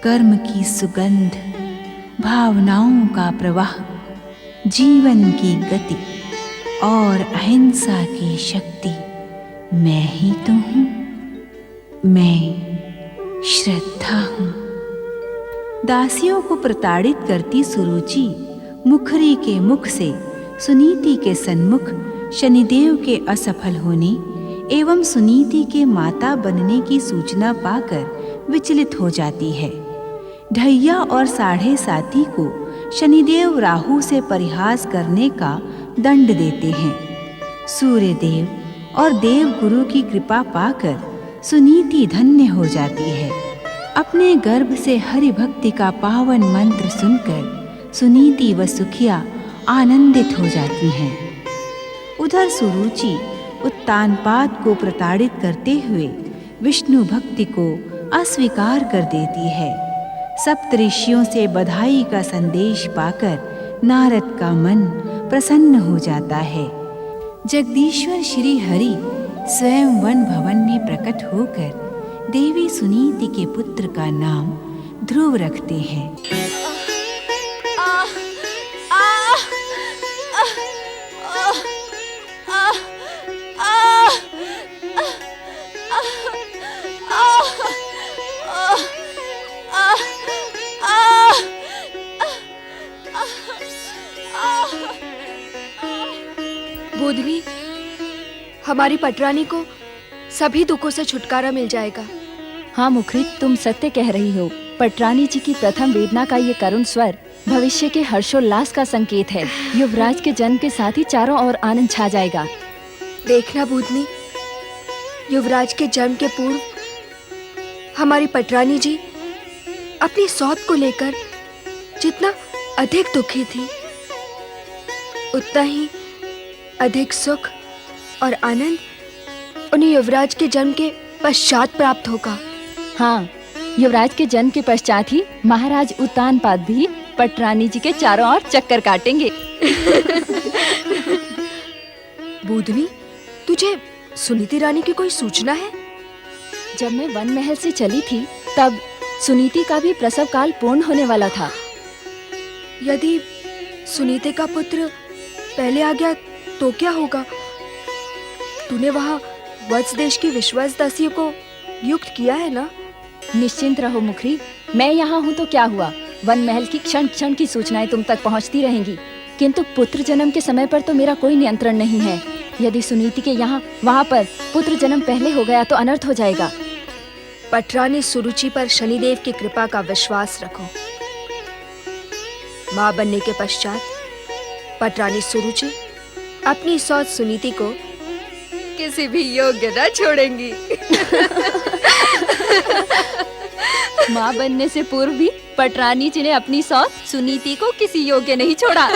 कर्म की सुगंध, भावनाओं का प्रवाह, जीवन की गति और अहिंसा की शक्ति मैं ही तो हूँ। मैं श्रद्धा हूँ। दासियों को प्रताड़ित करती सुरुचि मुखरी के मुख से सुनीति के सन्मुख शनिदेव के असफल होने एवं सुनीति के माता बनने की सूचना पाकर विचलित हो जाती है। ढैया और साढ़े साथी को शनिदेव राहु से परिहास करने का दंड देते हैं। सूर्यदेव और देव गुरु की कृपा पाकर सुनीति धन्य हो जाती है। अपने गर्भ से हरि भक्ति का पावन मंत्र सुनकर सुनीति व सुखिया आनंदित हो जाती हैं। उधर सुरुचि उत्तानपाद को प्रताड़ित करते हुए विष्णु भक्ति को अस्वीकार कर देती है। सप्तऋषियों से बधाई का संदेश पाकर नारद का मन प्रसन्न हो जाता है। जगदीश्वर श्री हरि स्वयं वन भवन में प्रकट होकर देवी सुनीति के पुत्र का नाम ध्रुव रखते हैं। बोधवी, हमारी पटरानी को सभी दुखों से छुटकारा मिल जाएगा। हाँ मुखरी, तुम सत्य कह रही हो। पटरानी जी की प्रथम वेदना का ये करुण स्वर भविष्य के हर्षोल्लास का संकेत है। युवराज के जन्म के साथ ही चारों ओर आनंद छा जाएगा। देखना बोधनी, युवराज के जन्म के पूर्व हमारी पटरानी जी अपनी सौत को लेकर जितना अधिक दुखी थी, उतना ही अधिक सुख और आनंद उन्हें युवराज के जन्म के पश्चात प्राप्त होगा। हाँ, युवराज के जन्म के पश्चात ही महाराज उत्तानपाद भी पटरानी जी के चारों ओर चक्कर काटेंगे। बोधनी, तुझे सुनीति रानी की कोई सूचना है? जब मैं वन महल से चली थी तब सुनीति का भी प्रसव काल पूर्ण होने वाला था। यदि सुनीति का पुत्र पहले आ गया तो क्या होगा? तूने वहाँ वत्स देश की विश्वास दासियों को नियुक्त किया है ना? निश्चिंत रहो मुखरी, मैं यहाँ हूँ तो क्या हुआ। वन महल की क्षण क्षण की सूचनाएं तुम तक पहुँचती रहेंगी, किंतु पुत्र जन्म के समय पर तो मेरा कोई नियंत्रण नहीं है। यदि सुनीति के यहाँ वहाँ पर पुत्र जन्म पहले हो गया तो अनर्थ हो जाएगा। पटरानी सुरुचि पर शनिदेव की कृपा का विश्वास रखो। माँ बनने के पश्चात पटरानी सुरुचि अपनी सौत सुनीति को किसी भी योग्य न छोड़ेंगी। माँ बनने से पूर्व भी पटरानी जी ने अपनी सौत सुनीति को किसी योग्य नहीं छोड़ा।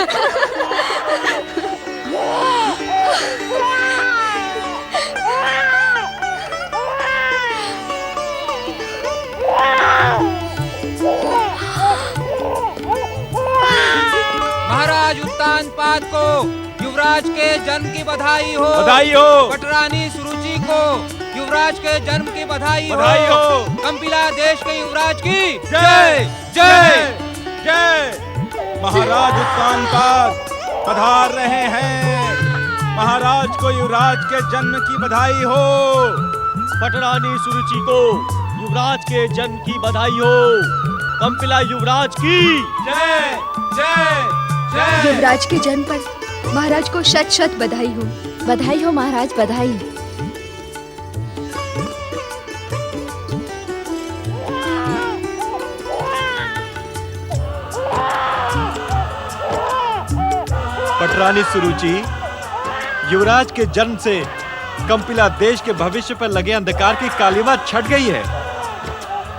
महाराज उत्तानपाद को युवराज के जन्म की बधाई हो। बधाई हो। पटरानी सुरुचि को युवराज के जन्म की बधाई हो। कंपिला देश के युवराज की जय जय जय। महाराज उत्तानपाद पधार रहे हैं। महाराज को युवराज के जन्म की बधाई हो। पटरानी सुरुचि को युवराज के जन्म की बधाई हो। कंपिला युवराज की जय जय जय। युवराज के जन्म पर महाराज को शत शत बधाई हो। बधाई हो महाराज, बधाई। पटरानी सुरुचि, युवराज के जन्म से कंपिला देश के भविष्य पर लगे अंधकार की कालिमा छट गई है।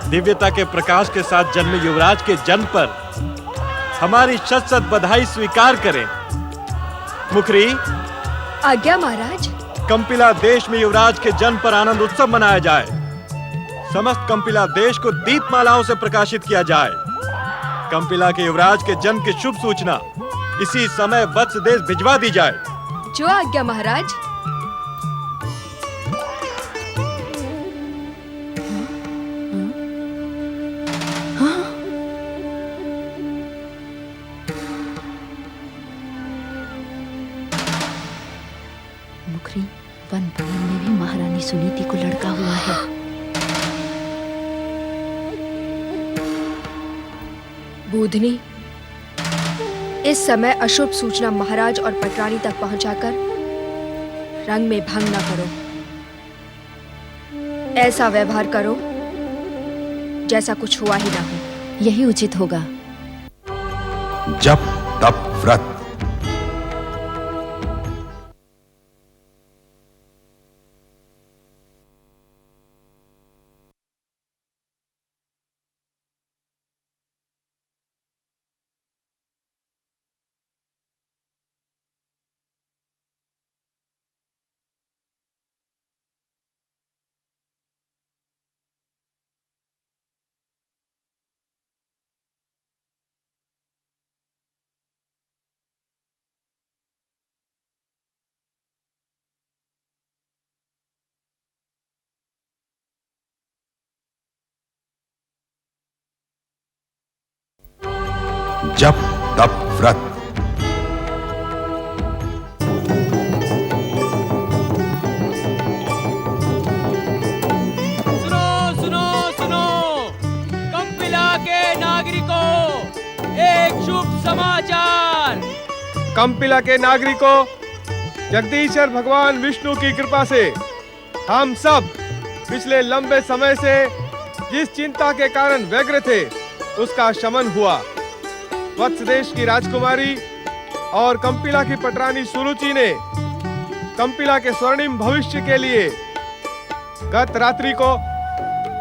दिव्यता के प्रकाश के साथ जन्मे युवराज के जन्म पर हमारी शत शत बधाई स्वीकार करें। मुखरी, आज्ञा महाराज। कंपिला देश में युवराज के जन्म पर आनंद उत्सव मनाया जाए। समस्त कंपिला देश को दीपमालाओं से प्रकाशित किया जाए। कंपिला के युवराज के जन्म की शुभ सूचना इसी समय वत्स देश भिजवा दी जाए। जो आज्ञा महाराज। हाँ? सुनीति को लड़का हुआ है। बूधनी, इस समय अशुभ सूचना महाराज और पटरानी तक पहुंचाकर रंग में भंग न करो। ऐसा व्यवहार करो जैसा कुछ हुआ ही ना हो। यही उचित होगा। जप तप व्रत। जप तप व्रत। सुनो सुनो सुनो, कंपिला के नागरिकों, एक शुभ समाचार। कंपिला के नागरिकों, जगदीश्वर भगवान विष्णु की कृपा से हम सब पिछले लंबे समय से जिस चिंता के कारण व्यग्र थे उसका शमन हुआ। वत्स देश की राजकुमारी और कंपिला की पटरानी सुरुचि ने कंपिला के स्वर्णिम भविष्य के लिए गत रात्रि को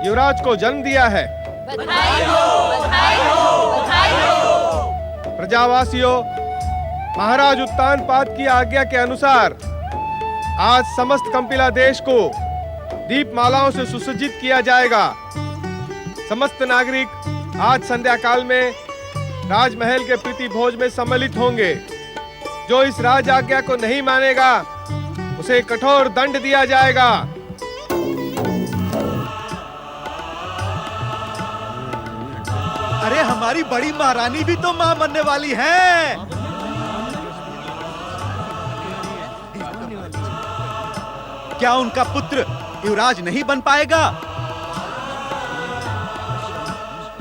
युवराज को जन्म दिया है। बधाई हो, बधाई हो, बधाई हो। प्रजावासियों, महाराज उत्तानपाद की आज्ञा के अनुसार आज समस्त कंपिला देश को दीपमालाओं से सुसज्जित किया जाएगा। समस्त नागरिक आज संध्या काल में राजमहल के प्रीति भोज में सम्मिलित होंगे। जो इस राज आज्ञा को नहीं मानेगा उसे कठोर दंड दिया जाएगा। अरे हमारी बड़ी महारानी भी तो मां बनने वाली है। क्या उनका पुत्र युवराज नहीं बन पाएगा?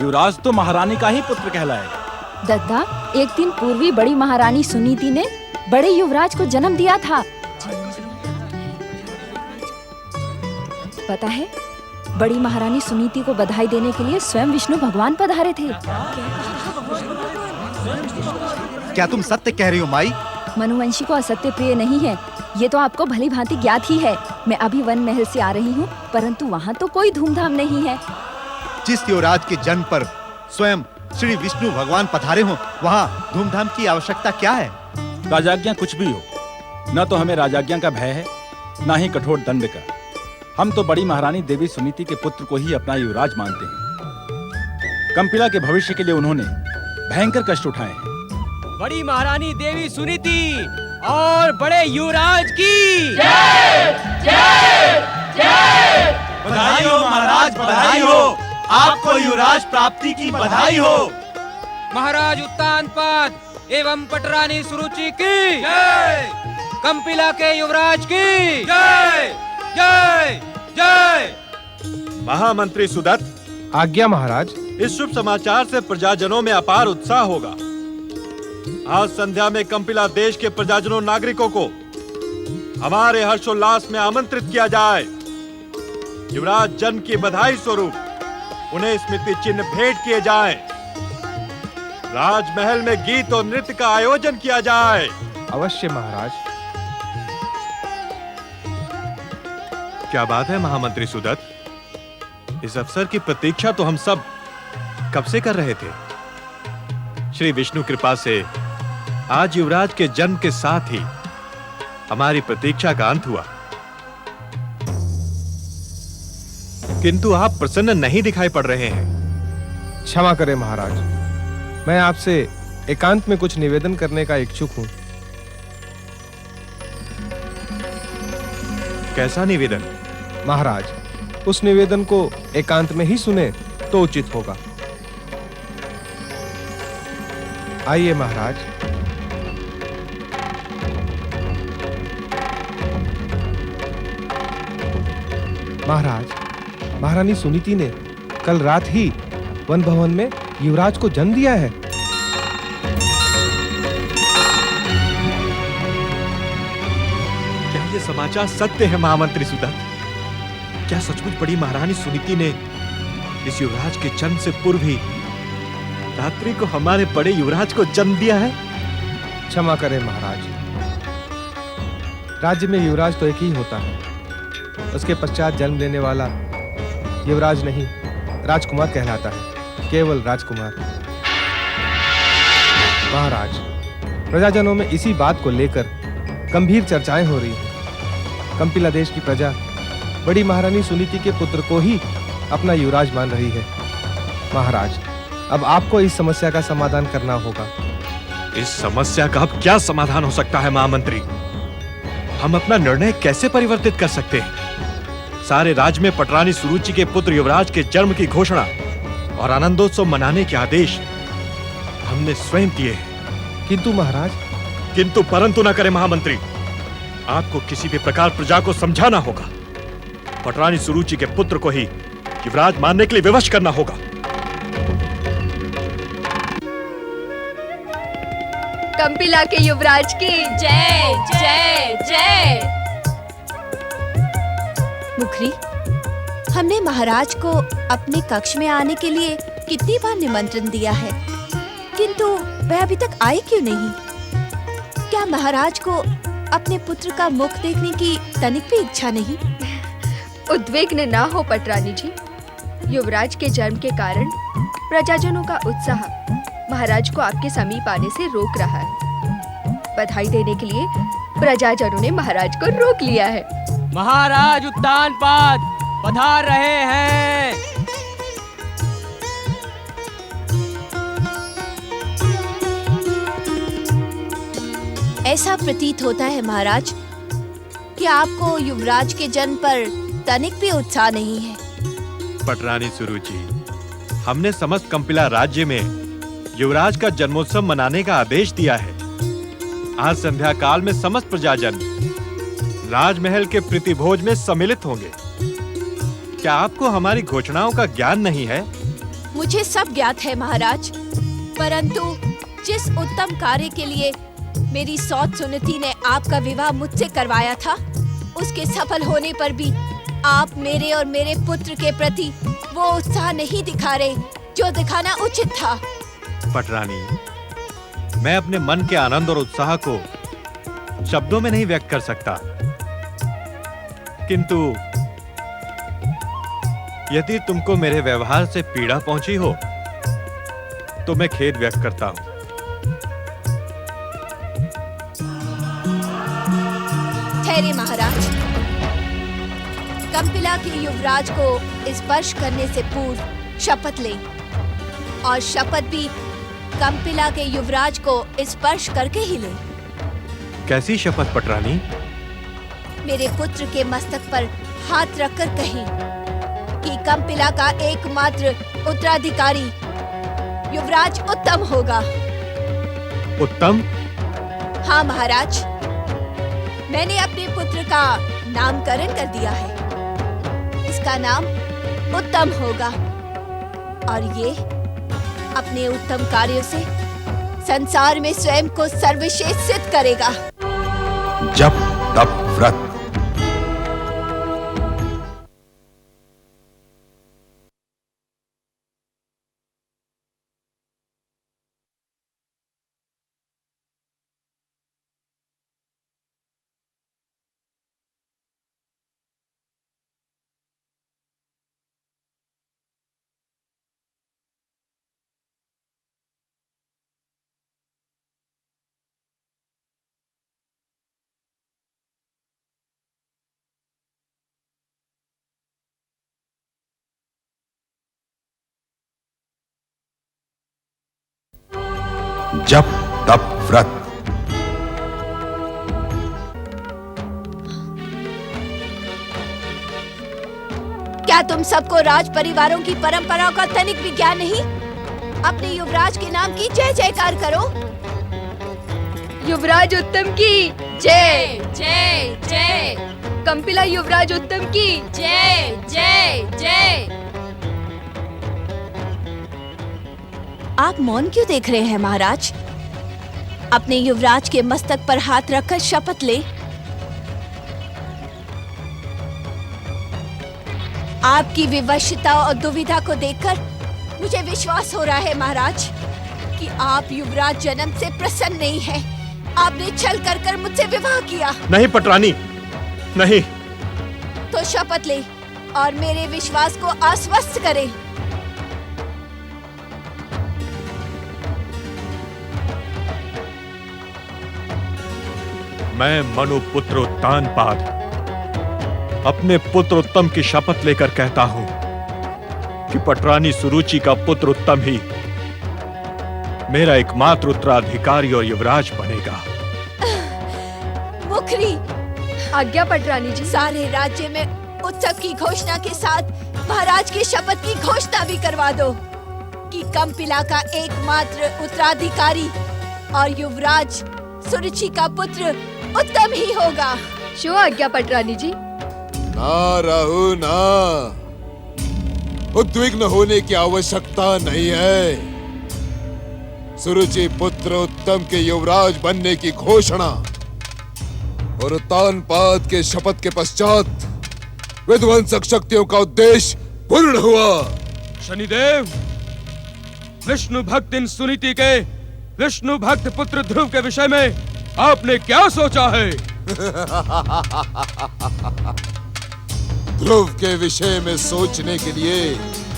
युवराज तो महारानी का ही पुत्र कहलाएगा। दद्दा, एक दिन पूर्वी बड़ी महारानी सुनीति ने बड़े युवराज को जन्म दिया था। पता है, बड़ी महारानी सुनीति को बधाई देने के लिए स्वयं विष्णु भगवान पधारे थे। क्या तुम सत्य कह रही हो माई? मनुवंशी को असत्य प्रिय नहीं है, ये तो आपको भली भांति ज्ञात ही है। मैं अभी वन महल से आ रही हूँ, परंतु वहाँ तो कोई धूमधाम नहीं है। जिस युवराज के जन्म पर स्वयं श्री विष्णु भगवान पधारे हो, वहाँ धूमधाम की आवश्यकता क्या है? राजाज्ञा कुछ भी हो, न तो हमें राजाज्ञा का भय है, न ही कठोर दंड का। हम तो बड़ी महारानी देवी सुनीति के पुत्र को ही अपना युवराज मानते हैं। कंपिला के भविष्य के लिए उन्होंने भयंकर कष्ट उठाए हैं। बड़ी महारानी देवी सुनीति और बड़े युवराज की जय जय जय। बधाई हो महाराज, बधाई हो। आपको युवराज प्राप्ति की बधाई हो। महाराज उत्तानपाद एवं पटरानी सुरुचि की जय। कंपिला के युवराज की जय जय जय। महामंत्री सुदत्त, आज्ञा महाराज। इस शुभ समाचार से प्रजाजनों में अपार उत्साह होगा। आज संध्या में कंपिला देश के प्रजाजनों नागरिकों को हमारे हर्षोल्लास में आमंत्रित किया जाए। युवराज जन्म की बधाई स्वरूप उन्हें स्मृति चिन्ह भेंट किए जाएं। राजमहल में गीत और नृत्य का आयोजन किया जाए। अवश्य महाराज। क्या बात है महामंत्री सुदत्त, इस अवसर की प्रतीक्षा तो हम सब कब से कर रहे थे। श्री विष्णु कृपा से आज युवराज के जन्म के साथ ही हमारी प्रतीक्षा का अंत हुआ। किंतु आप प्रसन्न नहीं दिखाई पड़ रहे हैं। क्षमा करें महाराज, मैं आपसे एकांत में कुछ निवेदन करने का इच्छुक हूँ। कैसा निवेदन? महाराज, उस निवेदन को एकांत में ही सुने तो उचित होगा। आइए महाराज। महाराज, महारानी सुनीति ने कल रात ही वन भवन में युवराज को जन्म दिया है। क्या ये समाचार सत्य है महामंत्री सुदत्त? क्या सचमुच बड़ी महारानी सुनीति ने इस युवराज के जन्म से पूर्व ही रात्रि को हमारे बड़े युवराज को जन्म दिया है? क्षमा करें महाराज, राज्य में युवराज तो एक ही होता है। उसके पश्चात जन्म लेने वाला युवराज नहीं, राजकुमार कहलाता है, केवल राजकुमार। महाराज, प्रजाजनों में इसी बात को लेकर गंभीर चर्चाएं हो रही हैं। कंपिला देश की प्रजा बड़ी महारानी सुनीति के पुत्र को ही अपना युवराज मान रही है। महाराज, अब आपको इस समस्या का समाधान करना होगा। इस समस्या का अब क्या समाधान हो सकता है महामंत्री? हम अपना निर्णय कैसे परिवर्तित कर सकते हैं? सारे राज्य में पटरानी सुरुचि के पुत्र युवराज के जन्म की घोषणा और आनंदोत्सव मनाने के आदेश हमने स्वयं दिए हैं। किंतु महाराज, किंतु परंतु न करें महामंत्री। आपको किसी भी प्रकार प्रजा को समझाना होगा। पटरानी सुरुचि के पुत्र को ही युवराज मानने के लिए विवश करना होगा। कंपिला के युवराज की जय जय जय। मुखरी, हमने महाराज को अपने कक्ष में आने के लिए कितनी बार निमंत्रण दिया है, किंतु वह अभी तक आए क्यों नहीं? क्या महाराज को अपने पुत्र का मुख देखने की तनिक भी इच्छा नहीं? उद्विग्न ना हो पटरानी जी। युवराज के जन्म के कारण प्रजाजनों का उत्साह महाराज को आपके समीप आने से रोक रहा है। बधाई देने के लिए प्रजाजनों ने महाराज को रोक लिया है। महाराज उत्तानपाद पधार रहे हैं। ऐसा प्रतीत होता है महाराज कि आपको युवराज के जन्म पर तनिक भी उत्साह नहीं है। पटरानी सुरुचि, हमने समस्त कंपिला राज्य में युवराज का जन्मोत्सव मनाने का आदेश दिया है। आज संध्या काल में समस्त प्रजाजन राजमहल के प्रीतिभोज में सम्मिलित होंगे। क्या आपको हमारी घोषणाओं का ज्ञान नहीं है? मुझे सब ज्ञात है महाराज, परंतु जिस उत्तम कार्य के लिए मेरी सौत सुनीति ने आपका विवाह मुझसे करवाया था, उसके सफल होने पर भी आप मेरे और मेरे पुत्र के प्रति वो उत्साह नहीं दिखा रहे जो दिखाना उचित था। पटरानी, मैं अपने मन के आनंद और उत्साह को शब्दों में नहीं व्यक्त कर सकता, किंतु यदि तुमको मेरे व्यवहार से पीड़ा पहुंची हो तो मैं खेद व्यक्त करता हूं। ठहरे महाराज, कंपिला के युवराज को स्पर्श करने से पूर्व शपथ लें, और शपथ भी कंपिला के युवराज को स्पर्श करके ही लें। कैसी शपथ पटरानी? मेरे पुत्र के मस्तक पर हाथ रखकर कहें कि कंपिला का एकमात्र उत्तराधिकारी युवराज उत्तम होगा। उत्तम? हाँ महाराज, मैंने अपने पुत्र का नामकरण कर दिया है। इसका नाम उत्तम होगा और ये अपने उत्तम कार्यों से संसार में स्वयं को सर्वश्रेष्ठ सिद्ध करेगा। जप तप व्रत। जप तप व्रत। क्या तुम सबको राज परिवारों की परंपराओं का तनिक भी ज्ञान नहीं? अपने युवराज के नाम की जय जयकार करो। युवराज उत्तम की जय जय जय कंपिला युवराज उत्तम की जय जय जय। आप मौन क्यों देख रहे हैं महाराज? अपने युवराज के मस्तक पर हाथ रखकर शपथ ले। आपकी विवशता और दुविधा को देखकर मुझे विश्वास हो रहा है महाराज कि आप युवराज जन्म से प्रसन्न नहीं हैं। आपने छल कर मुझसे विवाह किया। नहीं पटरानी, नहीं। तो शपथ ले और मेरे विश्वास को आश्वस्त करे। मैं मनुपुत्र उत्तानपाद अपने पुत्र उत्तम की शपथ लेकर कहता हूं कि पटरानी सुरुचि का पुत्र उत्तम ही मेरा एकमात्र उत्तराधिकारी और युवराज बनेगा। मुखरी, आज्ञा पटरानी जी। सारे राज्य में उत्सव की घोषणा के साथ महाराज की शपथ की घोषणा भी करवा दो कि कंपिला का एकमात्र उत्तराधिकारी और युवराज सुरुचि का पुत्र उत्तम ही होगा। शो आज्ञा पटरानी जी। ना राहु ना, उद्विग्न होने की आवश्यकता नहीं है। सुरुचि पुत्र उत्तम के युवराज बनने की घोषणा और उत्तानपाद के शपथ के पश्चात विध्वंसक शक्तियों का उद्देश्य पूर्ण हुआ। शनिदेव, विष्णु भक्त इन सुनीति के विष्णु भक्त पुत्र ध्रुव के विषय में आपने क्या सोचा है? ध्रुव के विषय में सोचने के लिए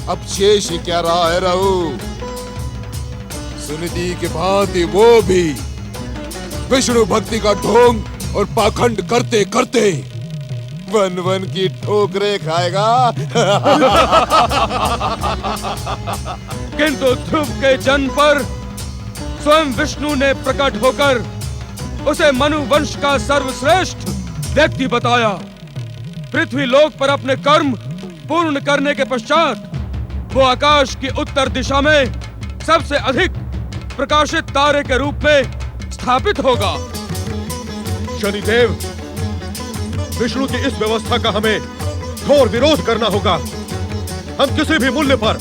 अब शेष ही क्या रहा है राहु? सुनिधि के भांति वो भी विष्णु भक्ति का ढोंग और पाखंड करते करते वन वन की ठोकरें खाएगा। किंतु ध्रुव के जन्म पर स्वयं विष्णु ने प्रकट होकर उसे मनु वंश का सर्वश्रेष्ठ व्यक्ति बताया। पृथ्वी लोक पर अपने कर्म पूर्ण करने के पश्चात वो आकाश की उत्तर दिशा में सबसे अधिक प्रकाशित तारे के रूप में स्थापित होगा। शनिदेव, विष्णु की इस व्यवस्था का हमें घोर विरोध करना होगा। हम किसी भी मूल्य पर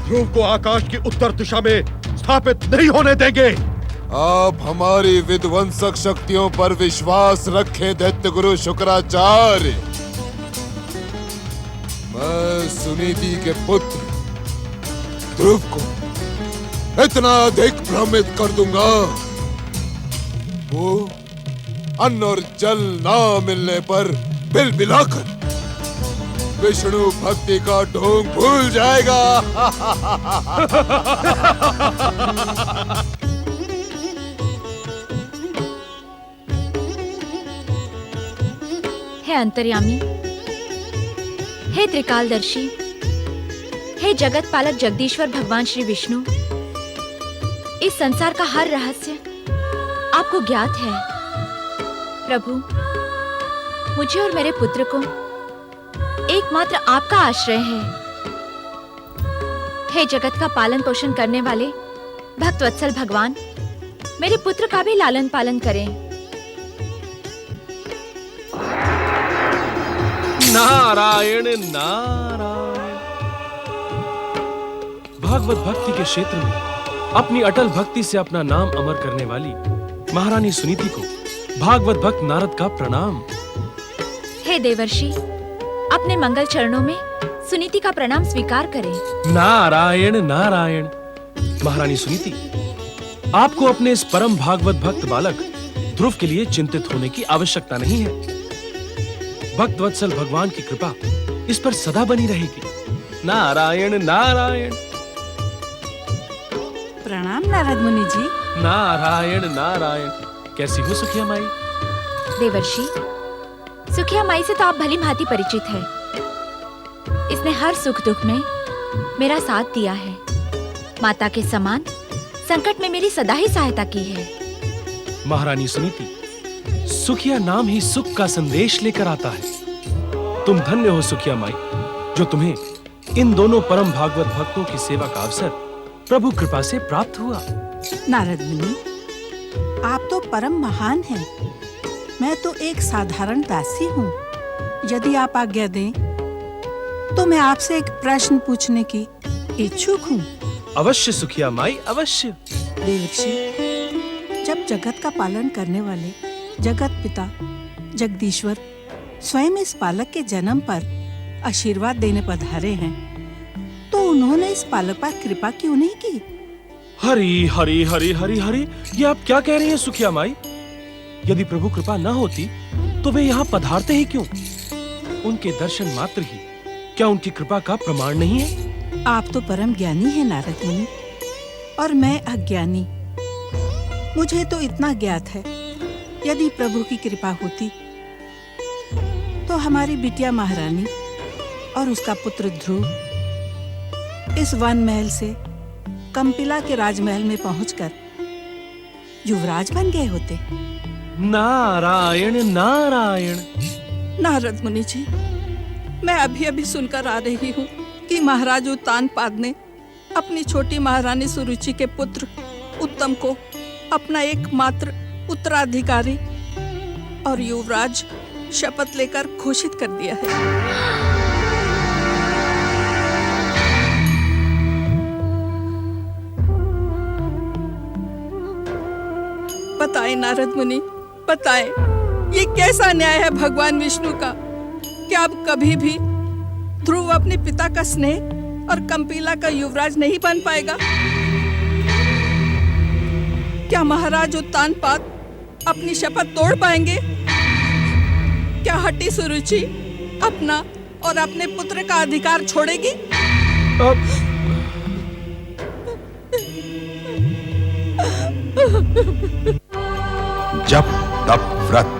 ध्रुव को आकाश की उत्तर दिशा में स्थापित नहीं होने देंगे। आप हमारी विध्वंसक शक्तियों पर विश्वास रखें दैत्य गुरु शुक्राचार्य। मैं सुनीति के पुत्र ध्रुव को इतना अधिक भ्रमित कर दूंगा, वो अन्न और जल ना मिलने पर बिलबिलाकर विष्णु भक्ति का ढोंग भूल जाएगा। हे अंतर्यामी, हे त्रिकालदर्शी, हे जगत पालक जगदीश्वर भगवान श्री विष्णु, इस संसार का हर रहस्य आपको ज्ञात है। प्रभु, मुझे और मेरे पुत्र को एकमात्र आपका आश्रय है। हे जगत का पालन पोषण करने वाले भक्तवत्सल भगवान, मेरे पुत्र का भी लालन पालन करें। नारायण नारायण। भागवत भक्ति के क्षेत्र में अपनी अटल भक्ति से अपना नाम अमर करने वाली महारानी सुनीति को भागवत भक्त नारद का प्रणाम। हे देवर्षि, अपने मंगल चरणों में सुनीति का प्रणाम स्वीकार करें। नारायण नारायण। महारानी सुनीति, आपको अपने इस परम भागवत भक्त बालक ध्रुव के लिए चिंतित होने की आवश्यकता नहीं है। भक्तवत्सल भगवान की कृपा इस पर सदा बनी रहेगी। नारायण नारायण। प्रणाम नारद मुनि जी। नारायण नारायण। कैसी हो सुखिया माई? देवर्षि, सुखिया माई से तो आप भली भांति परिचित है। इसने हर सुख दुख में मेरा साथ दिया है। माता के समान संकट में मेरी सदा ही सहायता की है। महारानी सुनीति, सुखिया नाम ही सुख का संदेश लेकर आता है। तुम धन्य हो सुखिया माई, जो तुम्हें इन दोनों परम भागवत भक्तों की सेवा का अवसर प्रभु कृपा से प्राप्त हुआ। नारद मुनि, आप तो परम महान हैं। मैं तो एक साधारण दासी हूँ। यदि आप आज्ञा दें तो मैं आपसे एक प्रश्न पूछने की इच्छुक हूँ। अवश्य सुखिया माई, अवश्य। देवर्षि, जब जगत का पालन करने वाले जगत पिता जगदीश्वर स्वयं इस बालक के जन्म पर आशीर्वाद देने पधारे हैं, तो उन्होंने इस बालक पर कृपा क्यों नहीं की? हरी हरी हरी हरी हरी, ये आप क्या कह रही हैं सुखिया माई? यदि प्रभु कृपा न होती तो वे यहाँ पधारते ही क्यों? उनके दर्शन मात्र ही क्या उनकी कृपा का प्रमाण नहीं है? आप तो परम ज्ञानी हैं नारद मुनि, और मैं अज्ञानी। मुझे तो इतना ज्ञात है, यदि प्रभु की कृपा होती तो हमारी बिटिया महारानी और उसका पुत्र ध्रुव इस वन महल से कंपिला के राजमहल में पहुंचकर युवराज बन गए होते। नारायण नारायण। नारद मुनि जी, मैं अभी अभी सुनकर आ रही हूँ कि महाराज उत्तानपाद ने अपनी छोटी महारानी सुरुचि के पुत्र उत्तम को अपना एकमात्र उत्तराधिकारी और युवराज शपथ लेकर घोषित कर दिया है। बताएं नारद मुनि, बताएं, ये कैसा न्याय है भगवान विष्णु का? क्या अब कभी भी ध्रुव अपने पिता का स्नेह और कंपिला का युवराज नहीं बन पाएगा? क्या महाराज उत्तानपाद अपनी शपथ तोड़ पाएंगे? क्या हठी सुरुचि अपना और अपने पुत्र का अधिकार छोड़ेगी? जप तप व्रत।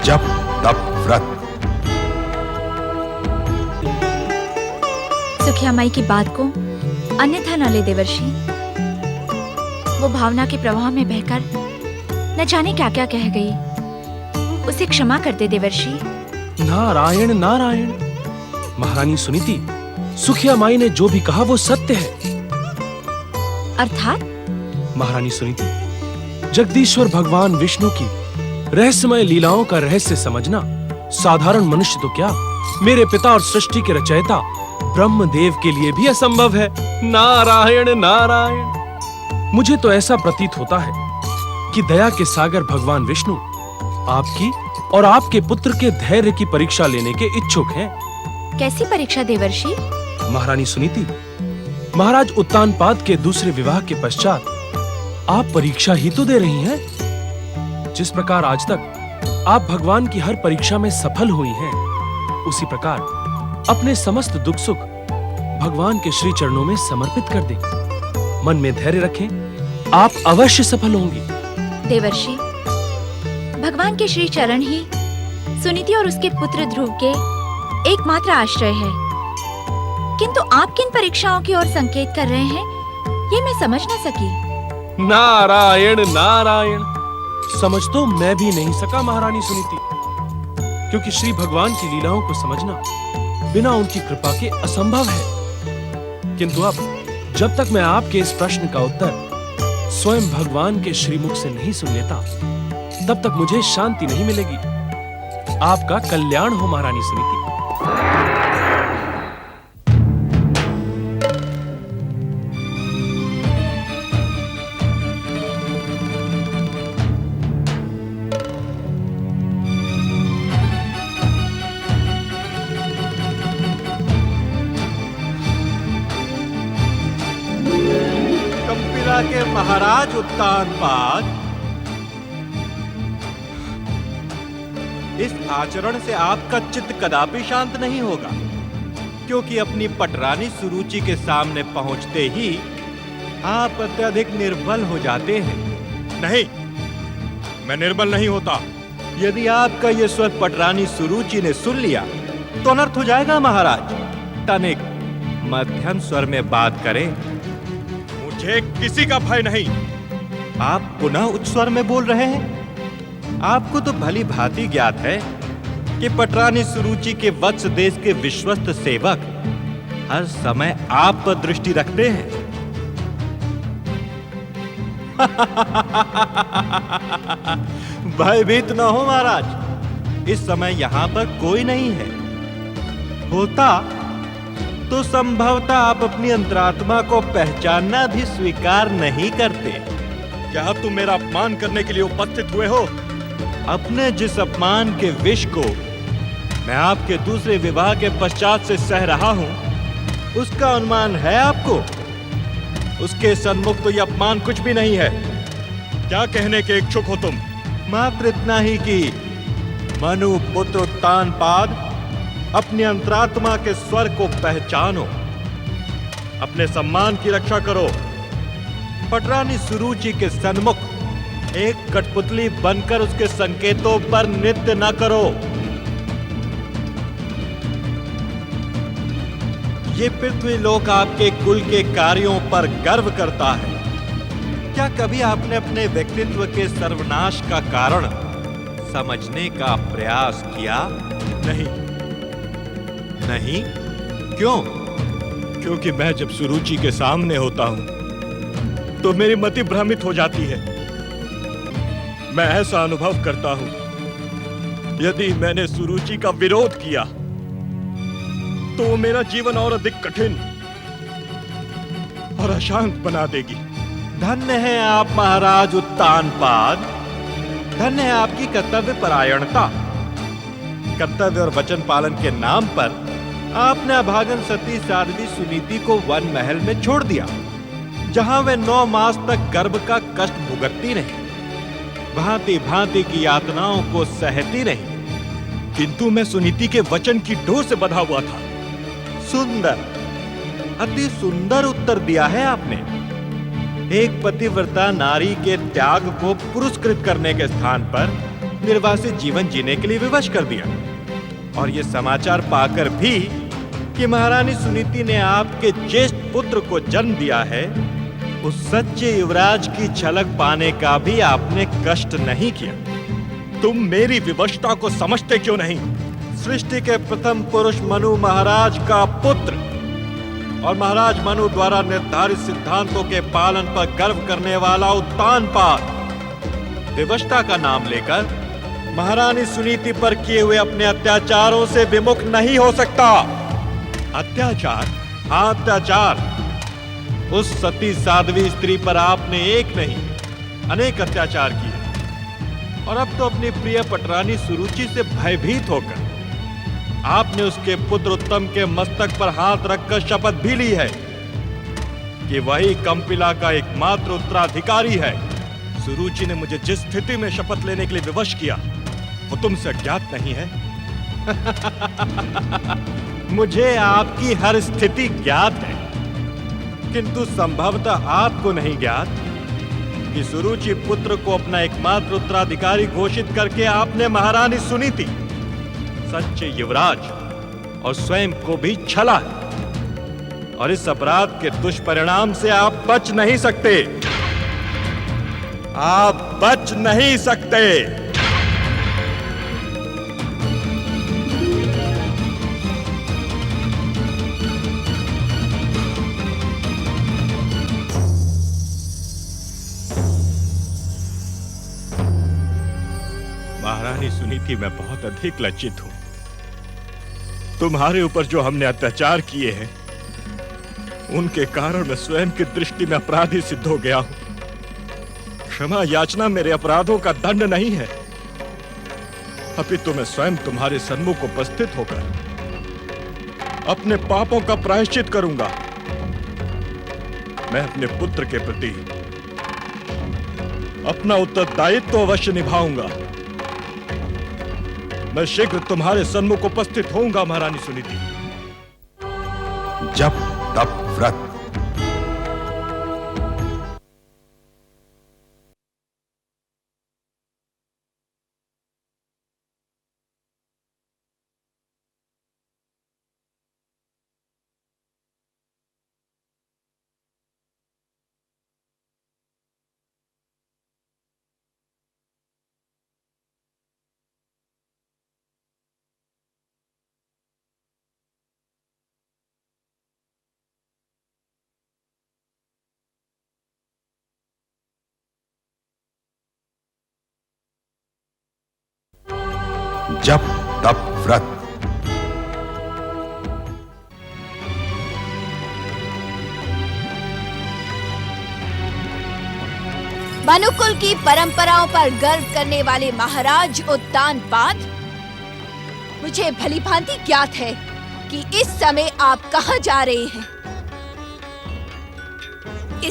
जप तप व्रत। सुखिया माई की बात को अन्यथा न ले देवर्षि। वो भावना के प्रवाह में बहकर न जाने क्या क्या कह गई। उसे क्षमा कर दे देवर्षि। नारायण नारायण। महारानी सुनीति, सुखिया माई ने जो भी कहा वो सत्य है। अर्थात? महारानी सुनीति, जगदीश्वर भगवान विष्णु की रहस्यमय लीलाओं का रहस्य समझना साधारण मनुष्य तो क्या, मेरे पिता और सृष्टि के रचयिता ब्रह्मदेव के लिए भी असंभव है। नारायण नारायण। मुझे तो ऐसा प्रतीत होता है कि दया के सागर भगवान विष्णु आपकी और आपके पुत्र के धैर्य की परीक्षा लेने के इच्छुक हैं। कैसी परीक्षा देवर्षि? महारानी सुनीति, महाराज उत्तानपाद के दूसरे विवाह के पश्चात आप परीक्षा ही तो दे रही हैं। जिस प्रकार आज तक आप भगवान की हर परीक्षा में सफल हुई हैं, उसी प्रकार अपने समस्त दुख सुख भगवान के श्री चरणों में समर्पित कर दें। मन में धैर्य रखें, आप अवश्य सफल होंगी। देवर्षि, भगवान के श्री चरण ही सुनीति और उसके पुत्र ध्रुव के एकमात्र आश्रय है। किंतु आप किन परीक्षाओं की ओर संकेत कर रहे हैं, ये मैं समझ न सकी। नारायण नारायण। समझ तो मैं भी नहीं सका महारानी सुनीति, क्योंकि श्री भगवान की लीलाओं को समझना बिना उनकी कृपा के असंभव है। किंतु अब जब तक मैं आपके इस प्रश्न का उत्तर स्वयं भगवान के श्रीमुख से नहीं सुन लेता, तब तक मुझे शांति नहीं मिलेगी। आपका कल्याण हो महारानी सुनीति। के महाराज उत्तानपाद, इस आचरण से आपका चित्त कदापि शांत नहीं होगा, क्योंकि अपनी पटरानी सुरुचि के सामने पहुंचते ही आप अत्यधिक निर्बल हो जाते हैं। नहीं, मैं निर्बल नहीं होता। यदि आपका यह स्वर पटरानी सुरुचि ने सुन लिया तो अनर्थ हो जाएगा महाराज। तनिक मध्यम स्वर में बात करें। मुझे किसी का भय नहीं। आप पुनः उच्च स्वर में बोल रहे हैं। आपको तो भली भांति ज्ञात है कि पटरानी सुरुचि के वत्स देश के विश्वस्त सेवक हर समय आप पर दृष्टि रखते हैं। भयभीत न हो महाराज, इस समय यहां पर कोई नहीं है। होता तो संभवतः आप अपनी अंतरात्मा को पहचानना भी स्वीकार नहीं करते। क्या तुम मेरा अपमान करने के लिए उपस्थित हुए हो? अपने जिस अपमान के विष को मैं आपके दूसरे विवाह के पश्चात से सह रहा हूं, उसका अनुमान है आपको? उसके सन्मुख तो यह अपमान कुछ भी नहीं है। क्या कहने के इच्छुक हो तुम? मात्र इतना ही कि मनु पुत्र उत्तानपाद, अपनी अंतरात्मा के स्वर को पहचानो, अपने सम्मान की रक्षा करो। पटरानी सुरुचि के सन्मुख एक कठपुतली बनकर उसके संकेतों पर नृत्य न करो। ये पृथ्वी लोक आपके कुल के कार्यों पर गर्व करता है। क्या कभी आपने अपने व्यक्तित्व के सर्वनाश का कारण समझने का प्रयास किया? नहीं। नहीं? क्यों? क्योंकि मैं जब सुरुचि के सामने होता हूं तो मेरी मति भ्रमित हो जाती है। मैं ऐसा अनुभव करता हूं, यदि मैंने सुरुचि का विरोध किया तो वो मेरा जीवन और अधिक कठिन और अशांत बना देगी। धन्य है आप महाराज उत्तानपाद, धन्य है आपकी कर्तव्य परायणता। कर्तव्य और वचन पालन के नाम पर आपने अभागन सती साध्वी सुनीति को वन महल में छोड़ दिया, जहां वे 9 मास तक गर्भ का कष्ट भुगतती रही, भांति भांति की यातनाओं को सहती रही। किंतु मैं सुनीति के वचन की डोर से बंधा हुआ था। सुंदर, अति सुंदर उत्तर दिया है आपने। एक पतिव्रता नारी के त्याग को पुरस्कृत करने के स्थान पर निर्वासित जीवन जीने के लिए विवश कर दिया। और ये समाचार पाकर भी कि महारानी सुनीति ने आपके ज्येष्ठ पुत्र को जन्म दिया है, उस सच्चे युवराज की झलक पाने का भी आपने कष्ट नहीं किया। तुम मेरी विवशता को समझते क्यों नहीं? सृष्टि के प्रथम पुरुष मनु महाराज का पुत्र और महाराज मनु द्वारा निर्धारित सिद्धांतों के पालन पर गर्व करने वाला उत्तानपाद विवशता का नाम लेकर महारानी सुनीति पर किए हुए अपने अत्याचारों से विमुख नहीं हो सकता। अत्याचार? हाँ, अत्याचार। उस सती साध्वी स्त्री पर आपने एक नहीं अनेक अत्याचार किए, और अब तो अपनी प्रिय पटरानी सुरुचि से भयभीत होकर आपने उसके पुत्र उत्तम के मस्तक पर हाथ रखकर शपथ भी ली है कि वही कंपिला का एकमात्र उत्तराधिकारी है। सुरुचि ने मुझे जिस स्थिति में शपथ लेने के लिए विवश किया वो तुमसे अज्ञात नहीं है। मुझे आपकी हर स्थिति ज्ञात है, किंतु संभवतः आपको नहीं ज्ञात कि सुरुचि पुत्र को अपना एकमात्र उत्तराधिकारी घोषित करके आपने महारानी सुनीति, सच्चे युवराज और स्वयं को भी छला है। और इस अपराध के दुष्परिणाम से आप बच नहीं सकते। आप बच नहीं सकते। महारानी सुनीति, मैं बहुत अधिक लज्जित हूं। तुम्हारे ऊपर जो हमने अत्याचार किए हैं उनके कारण मैं स्वयं की दृष्टि में अपराधी सिद्ध हो गया हूं। क्षमा याचना मेरे अपराधों का दंड नहीं है, अपितु मैं स्वयं तुम्हारे सन्मुख उपस्थित होकर अपने पापों का प्रायश्चित करूंगा। मैं अपने पुत्र के प्रति अपना उत्तरदायित्व अवश्य निभाऊंगा। मैं शीघ्र तुम्हारे सन्मुख उपस्थित होऊंगा महारानी सुनीति। जप तप व्रत। जप तप व्रत। मनुकुल की परंपराओं पर गर्व करने वाले महाराज उत्तानपाद, मुझे भली भांति ज्ञात है कि इस समय आप कहां जा रहे हैं।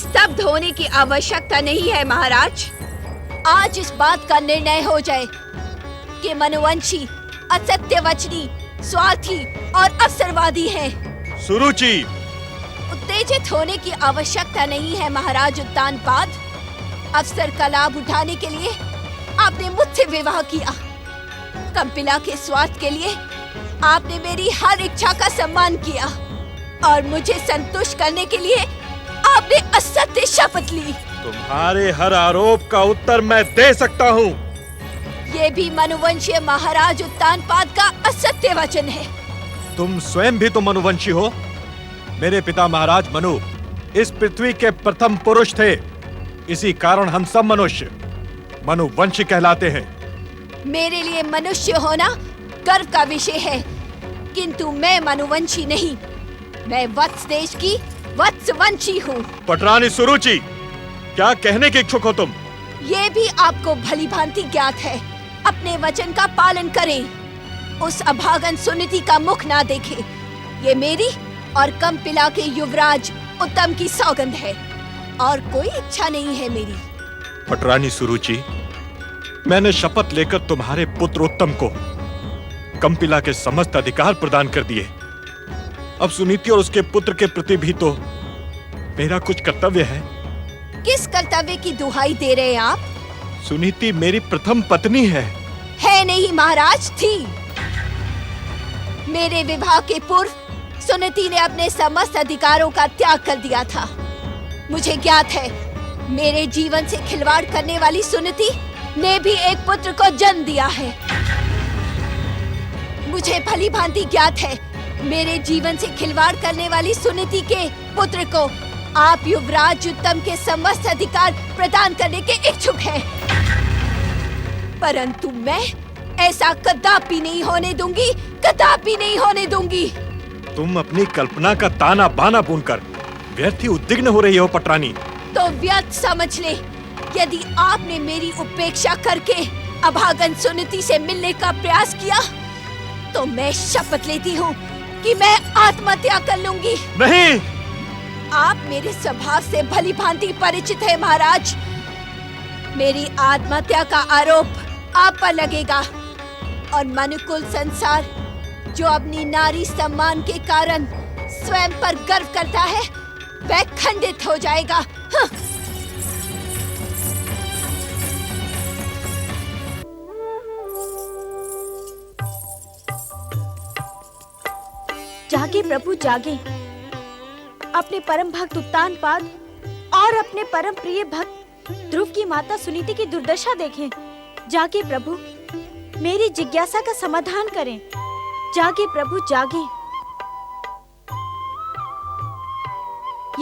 स्तब्ध होने की आवश्यकता नहीं है महाराज। आज इस बात का निर्णय हो जाए कि मनुवंशी असत्यवचनी, स्वार्थी और अवसरवादी हैं। सुरुचि, उत्तेजित होने की आवश्यकता नहीं है महाराज उत्तानपाद। अवसर का लाभ उठाने के लिए आपने मुझसे विवाह किया। कंपिला के स्वार्थ के लिए आपने मेरी हर इच्छा का सम्मान किया और मुझे संतुष्ट करने के लिए आपने असत्य शपथ ली। तुम्हारे हर आरोप का उत्तर मैं दे सकता हूँ। ये भी मनुवंशीय महाराज उत्तानपाद का असत्य वचन है। तुम स्वयं भी तो मनुवंशी हो। मेरे पिता महाराज मनु इस पृथ्वी के प्रथम पुरुष थे। इसी कारण हम सब मनुष्य मनुवंशी कहलाते हैं। मेरे लिए मनुष्य होना गर्व का विषय है, किंतु मैं मनुवंशी नहीं। मैं वत्स देश की वत्सवंशी हूँ। पटरानी सुरुचि, क्या कहने के इच्छुक हो तुम? ये भी आपको भली भांति ज्ञात है। अपने वचन का पालन करें। उस अभागन सुनीति का मुख ना देखें। ये मेरी और कंपिला के युवराज उत्तम की सौगंध है और कोई इच्छा नहीं है मेरी। पटरानी सुरुचि, मैंने शपथ लेकर तुम्हारे पुत्र उत्तम को कंपिला के समस्त अधिकार प्रदान कर दिए। अब सुनीति और उसके पुत्र के प्रति भी तो मेरा कुछ कर्तव्य है। किस कर्तव्य की दुहाई दे रहे हैं आप? सुनीति मेरी प्रथम पत्नी है। है नहीं महाराज, थी। मेरे विवाह के पूर्व सुनीति ने अपने समस्त अधिकारों का त्याग कर दिया था। मुझे ज्ञात है, मेरे जीवन से खिलवाड़ करने वाली सुनीति ने भी एक पुत्र को जन्म दिया है। मुझे भली भांति ज्ञात है, मेरे जीवन से खिलवाड़ करने वाली सुनीति के पुत्र को आप युवराज उत्तम के समस्त अधिकार प्रदान करने के इच्छुक हैं। परंतु मैं ऐसा कदापि नहीं होने दूंगी, कदापि नहीं होने दूंगी। तुम अपनी कल्पना का ताना बाना बुनकर व्यर्थ ही उद्विग्न हो रही हो पटरानी। तो व्यर्थ समझ ले। यदि आपने मेरी उपेक्षा करके अभागन सुनीति से मिलने का प्रयास किया, तो मैं शपथ लेती हूँ कि मैं आत्महत्या कर लूंगी। नहीं, आप मेरे स्वभाव से भली भांति परिचित है महाराज। मेरी आत्महत्या का आरोप आप पर लगेगा और मनुकुल संसार, जो अपनी नारी सम्मान के कारण स्वयं पर गर्व करता है, वह खंडित हो जाएगा। हाँ। जागे प्रभु जागे। अपने परम भक्त उत्तानपाद और अपने परम प्रिय भक्त ध्रुव की माता सुनीति की दुर्दशा देखें। जागे प्रभु, मेरी जिज्ञासा का समाधान करें। जागे प्रभु जागे।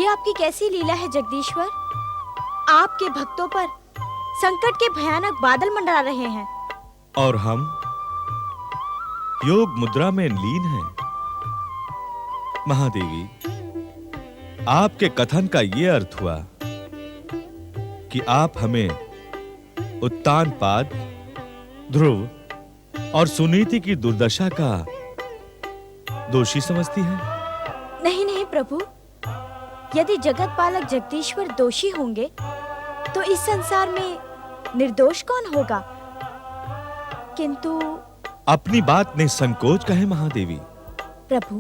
ये आपकी कैसी लीला है जगदीश्वर? आपके भक्तों पर संकट के भयानक बादल मंडरा रहे हैं और हम योग मुद्रा में लीन हैं। महादेवी, आपके कथन का ये अर्थ हुआ कि आप हमें उत्तानपाद, ध्रुव और सुनीति की दुर्दशा का दोषी समझती हैं? नहीं नहीं प्रभु, यदि जगत पालक जगदीश्वर दोषी होंगे तो इस संसार में निर्दोष कौन होगा? किंतु अपनी बात निसंकोच कहे महादेवी। प्रभु,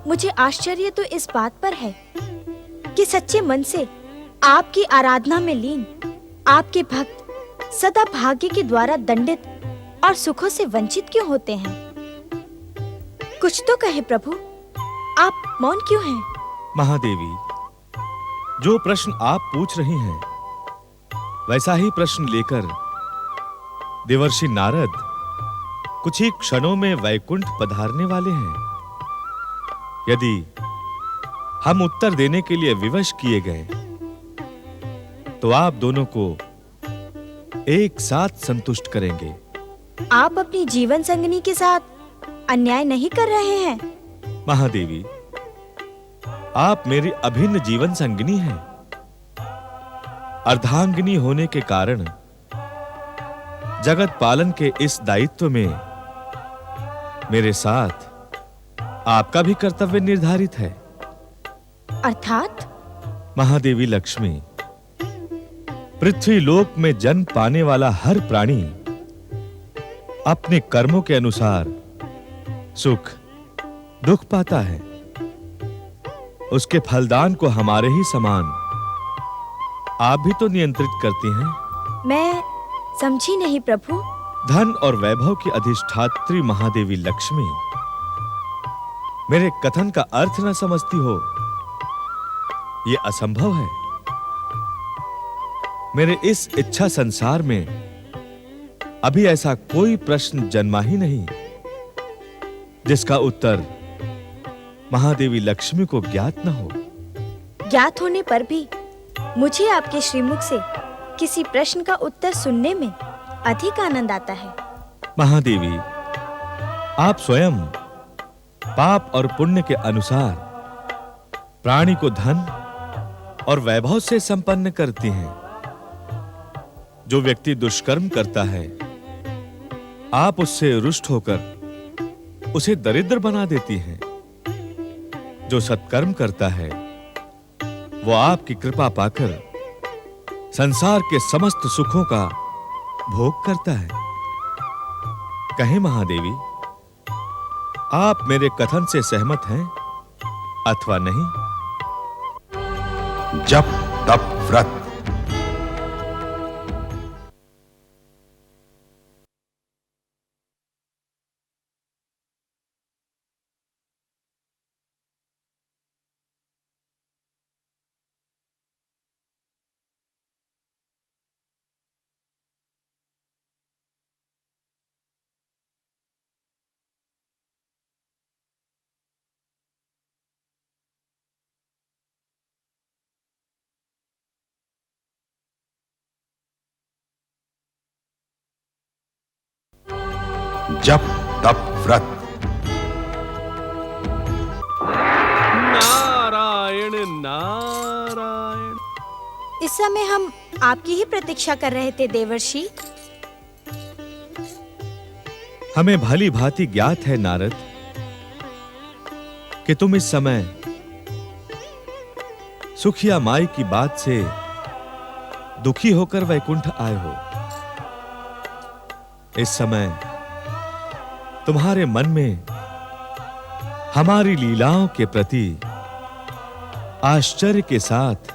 मुझे आश्चर्य तो इस बात पर है कि सच्चे मन से आपकी आराधना में लीन आपके भक्त सदा भाग्य के द्वारा दंडित और सुखों से वंचित क्यों होते हैं? कुछ तो कहे प्रभु, आप मौन क्यों हैं? महादेवी, जो प्रश्न आप पूछ रही हैं, वैसा ही प्रश्न लेकर देवर्षि नारद कुछ ही क्षणों में वैकुंठ पधारने वाले हैं। यदि हम उत्तर देने के लिए विवश किए गए तो आप दोनों को एक साथ संतुष्ट करेंगे। आप अपनी जीवन संगनी के साथ अन्याय नहीं कर रहे हैं? महादेवी, आप मेरी अभिन्न जीवन संगिनी हैं। अर्धांगिनी होने के कारण जगत पालन के इस दायित्व में मेरे साथ आपका भी कर्तव्य निर्धारित है। अर्थात? महादेवी लक्ष्मी, पृथ्वी लोक में जन्म पाने वाला हर प्राणी अपने कर्मों के अनुसार सुख दुख पाता है। उसके फलदान को हमारे ही समान आप भी तो नियंत्रित करती हैं। मैं समझी नहीं प्रभु। धन और वैभव की अधिष्ठात्री महादेवी लक्ष्मी, मेरे कथन का अर्थ न समझती हो, यह असंभव है। मेरे इस इच्छा संसार में अभी ऐसा कोई प्रश्न जन्मा ही नहीं जिसका उत्तर महादेवी लक्ष्मी को ज्ञात न हो। ज्ञात होने पर भी मुझे आपके श्रीमुख से किसी प्रश्न का उत्तर सुनने में अधिक आनंद आता है। महादेवी, आप स्वयं पाप और पुण्य के अनुसार प्राणी को धन और वैभव से संपन्न करती हैं। जो व्यक्ति दुष्कर्म करता है, आप उससे रुष्ट होकर उसे दरिद्र बना देती हैं। जो सत्कर्म करता है, वो आपकी कृपा पाकर संसार के समस्त सुखों का भोग करता है। कहें महादेवी, आप मेरे कथन से सहमत हैं अथवा नहीं? जप तप व्रत। जप तप व्रत। नारायण नारायण। इस समय हम आपकी ही प्रतीक्षा कर रहे थे देवर्षि। हमें भली भांति ज्ञात है नारद कि तुम इस समय सुखिया माई की बात से दुखी होकर वैकुंठ आए हो। इस समय तुम्हारे मन में हमारी लीलाओं के प्रति आश्चर्य के साथ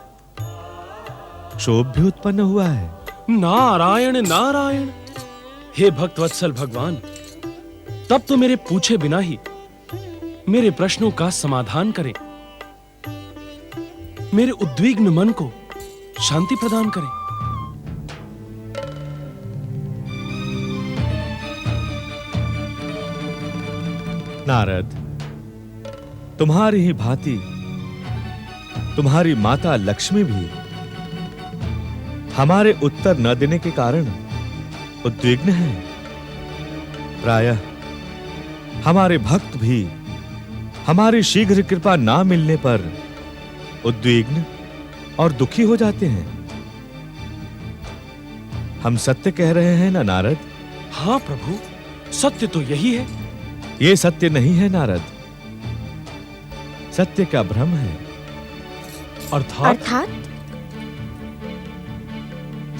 क्षोभ भी उत्पन्न हुआ है। नारायण नारायण। हे भक्तवत्सल भगवान, तब तो मेरे पूछे बिना ही मेरे प्रश्नों का समाधान करें, मेरे उद्विग्न मन को शांति प्रदान करें। नारद, तुम्हारी ही भांति तुम्हारी माता लक्ष्मी भी हमारे उत्तर न देने के कारण उद्विग्न है। प्रायः हमारे भक्त भी हमारी शीघ्र कृपा ना मिलने पर उद्विग्न और दुखी हो जाते हैं। हम सत्य कह रहे हैं ना नारद? हाँ प्रभु, सत्य तो यही है। ये सत्य नहीं है नारद, सत्य का भ्रम है। अर्थात?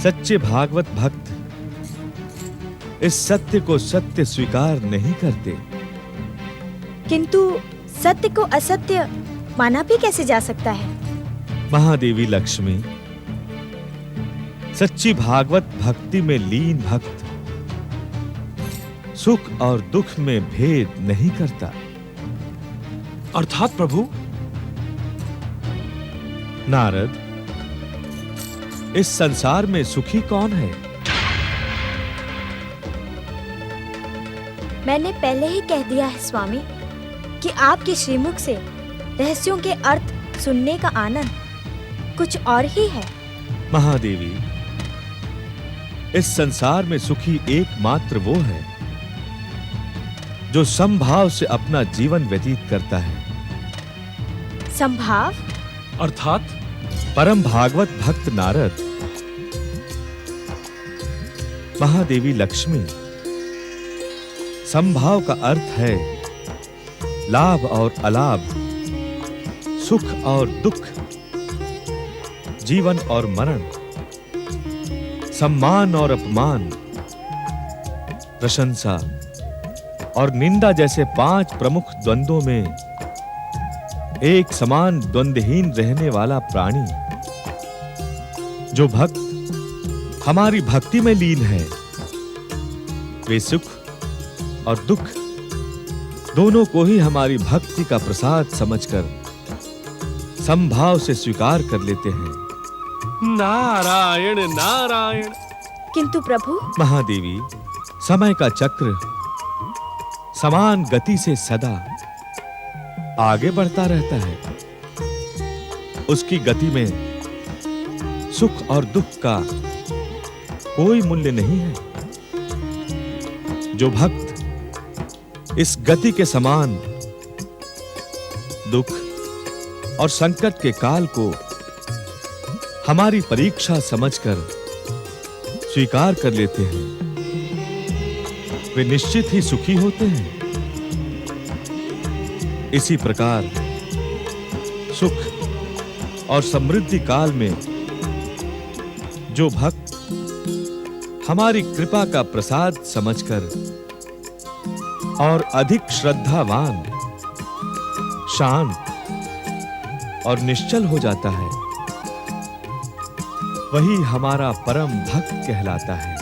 सच्चे भागवत भक्त इस सत्य को सत्य स्वीकार नहीं करते। किंतु सत्य को असत्य माना भी कैसे जा सकता है? महादेवी लक्ष्मी, सच्ची भागवत भक्ति में लीन भक्त सुख और दुख में भेद नहीं करता। अर्थात प्रभु? नारद, इस संसार में सुखी कौन है? मैंने पहले ही कह दिया है स्वामी कि आपके श्रीमुख से रहस्यों के अर्थ सुनने का आनंद कुछ और ही है। महादेवी, इस संसार में सुखी एकमात्र वो है जो समभाव से अपना जीवन व्यतीत करता है। संभाव? अर्थात? परम भागवत भक्त नारद, महादेवी लक्ष्मी, संभाव का अर्थ है लाभ और अलाभ, सुख और दुख, जीवन और मरण, सम्मान और अपमान, प्रशंसा और निंदा जैसे 5 प्रमुख द्वंद्वों में एक समान द्वंद्वहीन रहने वाला प्राणी। जो भक्त हमारी भक्ति में लीन है, वे सुख और दुख दोनों को ही हमारी भक्ति का प्रसाद समझकर समभाव से स्वीकार कर लेते हैं। नारायण नारायण। किंतु प्रभु? महादेवी, समय का चक्र समान गति से सदा आगे बढ़ता रहता है। उसकी गति में सुख और दुख का कोई मूल्य नहीं है। जो भक्त इस गति के समान दुख और संकट के काल को हमारी परीक्षा समझकर स्वीकार कर लेते हैं, वे निश्चित ही सुखी होते हैं। इसी प्रकार सुख और समृद्धि काल में जो भक्त हमारी कृपा का प्रसाद समझकर और अधिक श्रद्धावान, शांत और निश्चल हो जाता है, वही हमारा परम भक्त कहलाता है।